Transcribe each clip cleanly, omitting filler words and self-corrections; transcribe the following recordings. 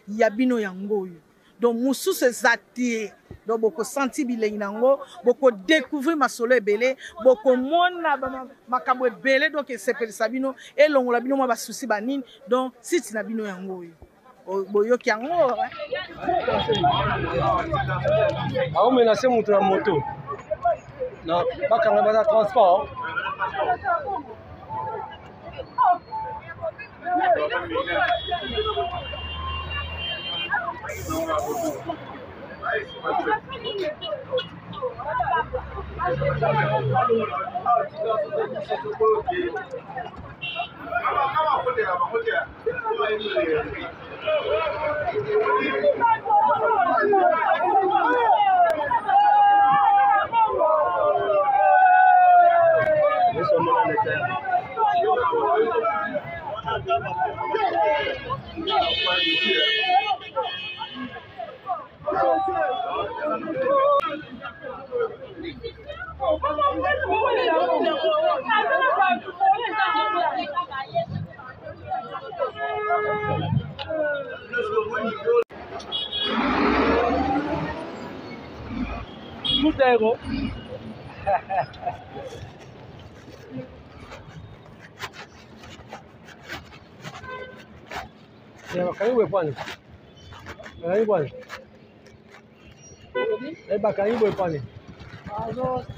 Yabino yango. Donc musu se zati. Donc boko senti bilei nango, boko découvrir ma solo belé, boko mona makambo belé donc c'est per sabino et longola bino ma ba souci banine. Donc si tu na bino yango. Boyo ki yango. Ah on menacé mutu na moto. Non, pas quand même dans transport. Tout est gros. Karibu pwani. Karibu pwani. Karibu pwani.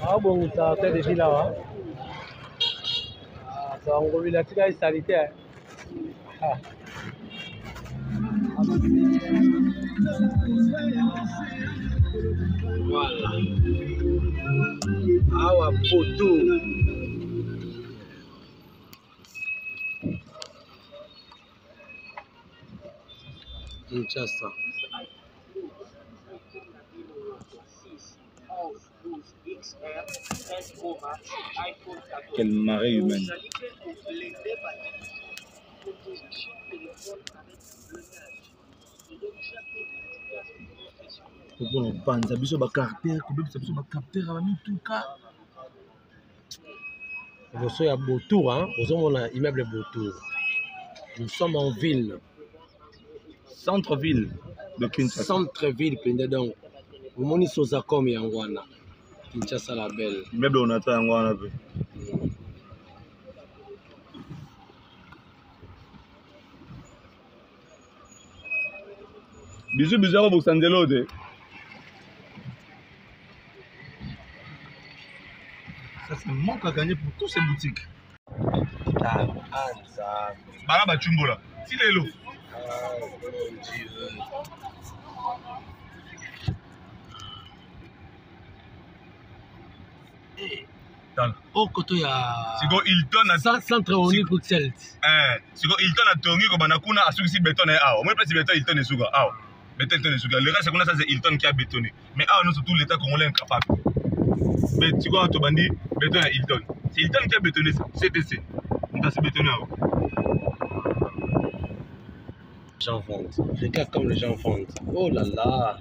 Ah bon, ça fait des là hein. Ah, ça on revient la petite sanitaire. Voilà. Awa poto. Kinshasa. Quelle marée humaine. Pour panza biso ba carter, ko biso ba capteur ba mituka. Je suis à Botour, hein. Nous sommes un immeuble Botour. Nous sommes en ville. Centre-ville de Kinshasa. Centre-ville, donc. Vous moni soza comme Yangwana. Kinshasa la belle. Immeuble on attend Yangwana. Bisous bizarre pour Sandelo de. Ça c'est un manque à gagner pour toutes ces boutiques. Ah, ça. Baraba Chumbola. Si les lots. Ah, mon Dieu. Oh, quand il y a. C'est quoi Hilton à centre au Bruxelles. C'est quoi Hilton à Tongi comme Banakuna a souci béton et ah. Au moins, c'est béton Hilton et Souga. Ah. Béton et Souga. Le reste, c'est qu'on a ça, c'est Hilton qui a bétonné. Mais ah, nous, c'est tout l'État congolais incapable. Mais tu vois, Tobandi, béton et Hilton. C'est Hilton qui a bétonné ça. CTC. On a bétonné. Les gens fondent. Regarde comme les gens fondent. Oh là là.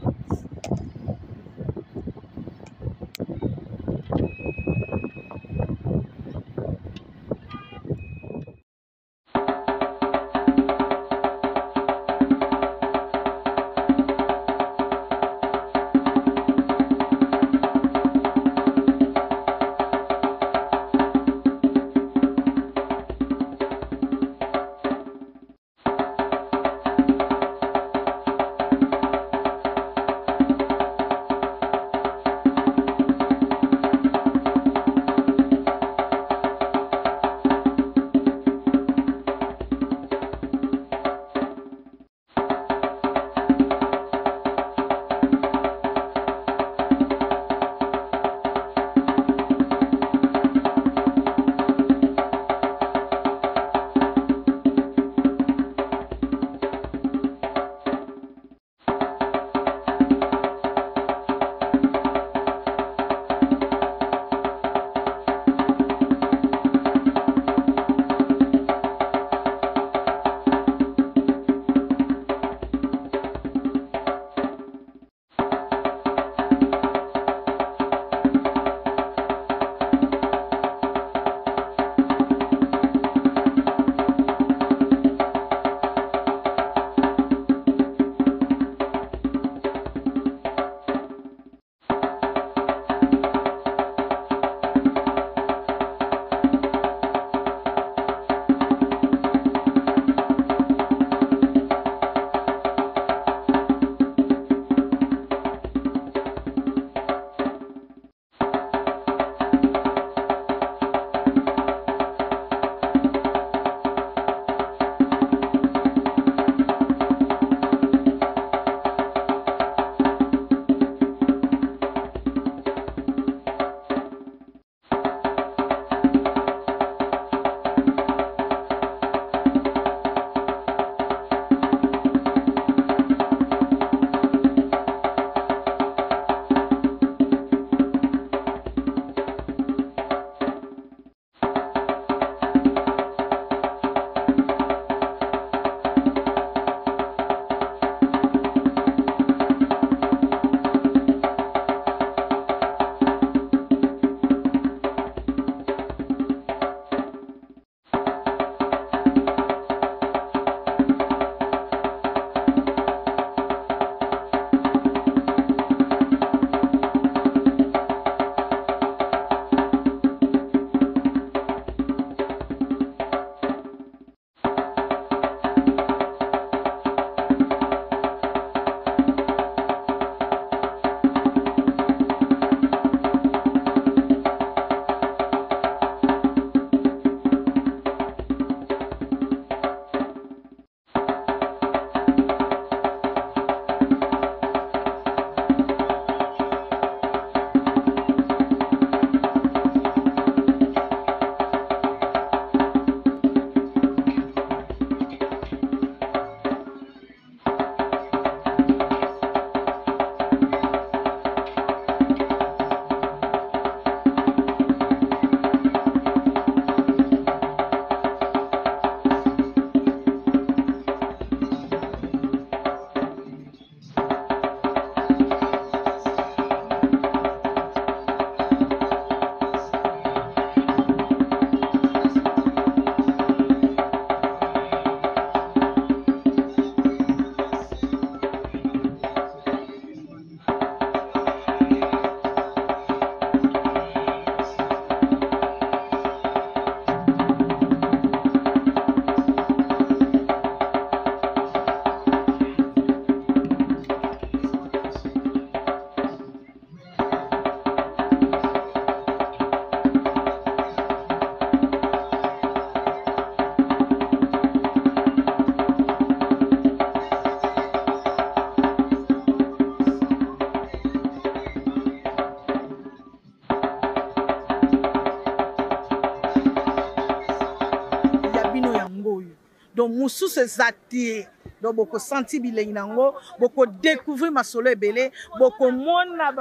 yango. Donc mosusu ezati donc boko senti bilengi nango boko découvrir masolo ebele boko mona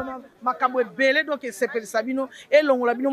makambo ebele donc esepelisa bino elongola bino